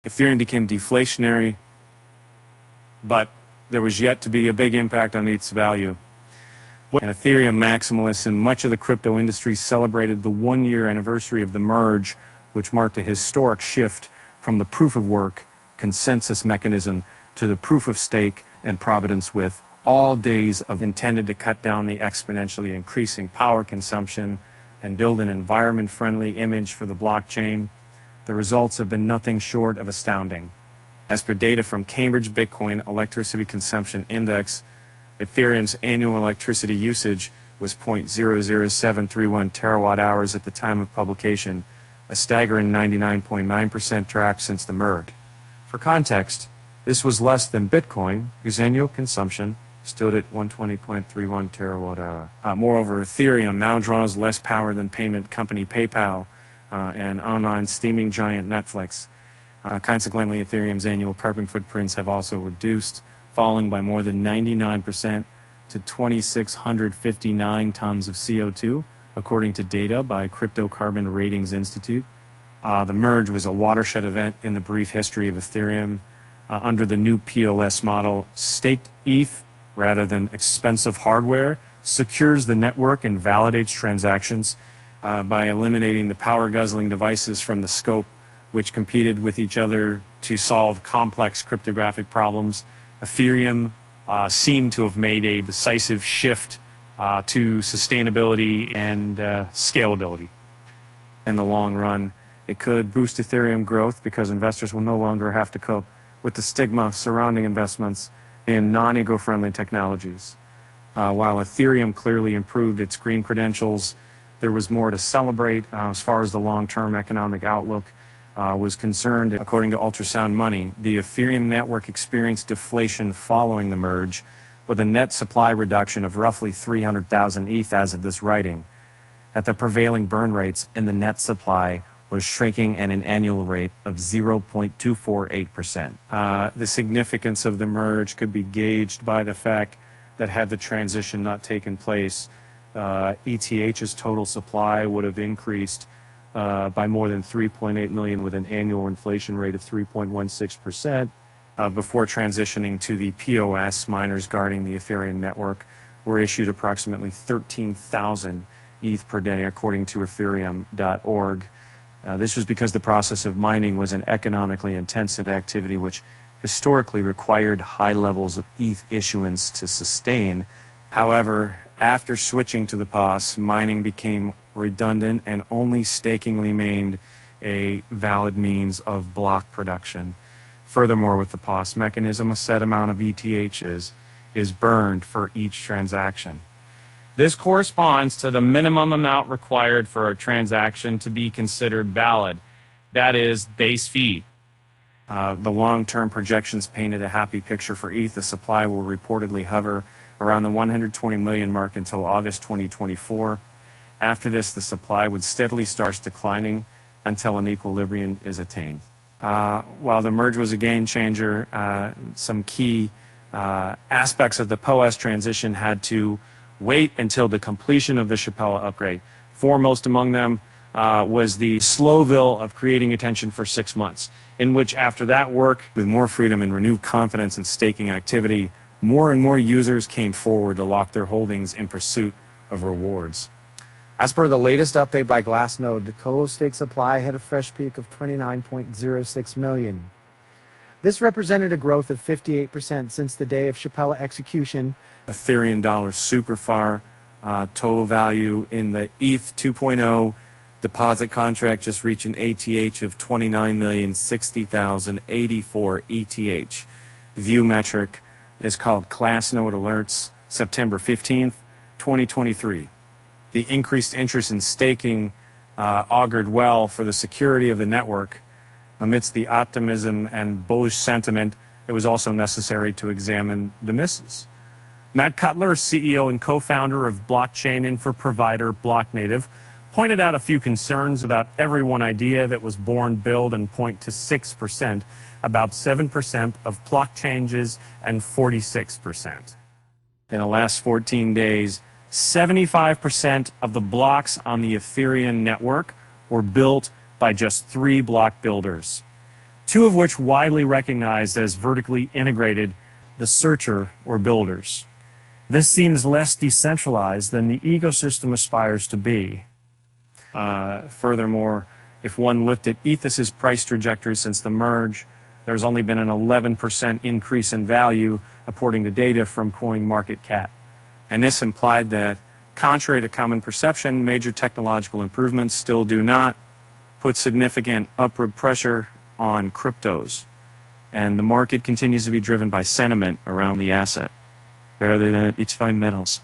Ethereum became deflationary, but there was yet to be a big impact on ETH's value. And Ethereum maximalists and much of the crypto industry celebrated the one-year anniversary of the merge, which marked a historic shift from the proof-of-work consensus mechanism to the proof-of-stake and providence with all days of intended to cut down the exponentially increasing power consumption and build an environment-friendly image for the blockchain. The results have been nothing short of astounding. As per data from Cambridge Bitcoin Electricity Consumption Index, Ethereum's annual electricity usage was 0.00731 terawatt hours at the time of publication, a staggering 99.9% drop since the merge. For context, this was less than Bitcoin, whose annual consumption stood at 120.31 terawatt hour. Moreover, Ethereum now draws less power than payment company PayPal and online streaming giant Netflix. Consequently, Ethereum's annual carbon footprints have also reduced, falling by more than 99% to 2,659 tons of CO2, according to data by Crypto Carbon Ratings Institute. The merge was a watershed event in the brief history of Ethereum. Under the new POS model, staked ETH, rather than expensive hardware, secures the network and validates transactions by eliminating the power-guzzling devices from the scope, which competed with each other to solve complex cryptographic problems. Ethereum seemed to have made a decisive shift to sustainability and scalability. In the long run, it could boost Ethereum growth because investors will no longer have to cope with the stigma surrounding investments in non-eco-friendly technologies. While Ethereum clearly improved its green credentials, there was more to celebrate as far as the long-term economic outlook was concerned. According to Ultrasound Money, the Ethereum network experienced deflation following the merge, with a net supply reduction of roughly 300,000 ETH as of this writing. At the prevailing burn rates, and the net supply was shrinking at an annual rate of 0.248%. The significance of the merge could be gauged by the fact that had the transition not taken place, ETH's total supply would have increased by more than 3.8 million with an annual inflation rate of 3.16%. Before transitioning to the POS, miners guarding the Ethereum network were issued approximately 13,000 ETH per day, according to Ethereum.org. This was because the process of mining was an economically intensive activity which historically required high levels of ETH issuance to sustain. However, after switching to the POS, mining became redundant and only staking remained a valid means of block production. Furthermore, with the POS mechanism, a set amount of ETH is burned for each transaction. This corresponds to the minimum amount required for a transaction to be considered valid. That is, base fee. The long-term projections painted a happy picture for ETH. The supply will reportedly hover around the 120 million mark until August 2024. After this, the supply would steadily start declining until an equilibrium is attained. While the merge was a game changer, some key aspects of the POS transition had to wait until the completion of the Chapella upgrade. Foremost among them was the Slowville of creating attention for 6 months, in which after that work, with more freedom and renewed confidence in staking activity, more and more users came forward to lock their holdings in pursuit of rewards. As per the latest update by Glassnode, the colo-stake supply hit a fresh peak of 29.06 million. This represented a growth of 58% since the day of Chapella execution. Ethereum dollar superfar total value in the ETH 2.0 deposit contract just reached an ATH of 29,060,084 ETH. View metric is called Glassnode Alerts, September 15th, 2023. The increased interest in staking augured well for the security of the network. Amidst the optimism and bullish sentiment, it was also necessary to examine the misses. Matt Cutler, CEO and co-founder of blockchain infra provider BlockNative, pointed out a few concerns about every one idea that was born, build, and point to 6%, about 7% of block changes, and 46%. In the last 14 days, 75% of the blocks on the Ethereum network were built by just 3 block builders. two of which widely recognized as vertically integrated, the searcher or builders. This seems less decentralized than the ecosystem aspires to be. Furthermore, if one looked at Ethos's price trajectory since the merge, there's only been an 11% increase in value, according to data from CoinMarketCap. And this implied that, contrary to common perception, major technological improvements still do not put significant upward pressure on cryptos. And the market continues to be driven by sentiment around the asset, rather than its fundamentals.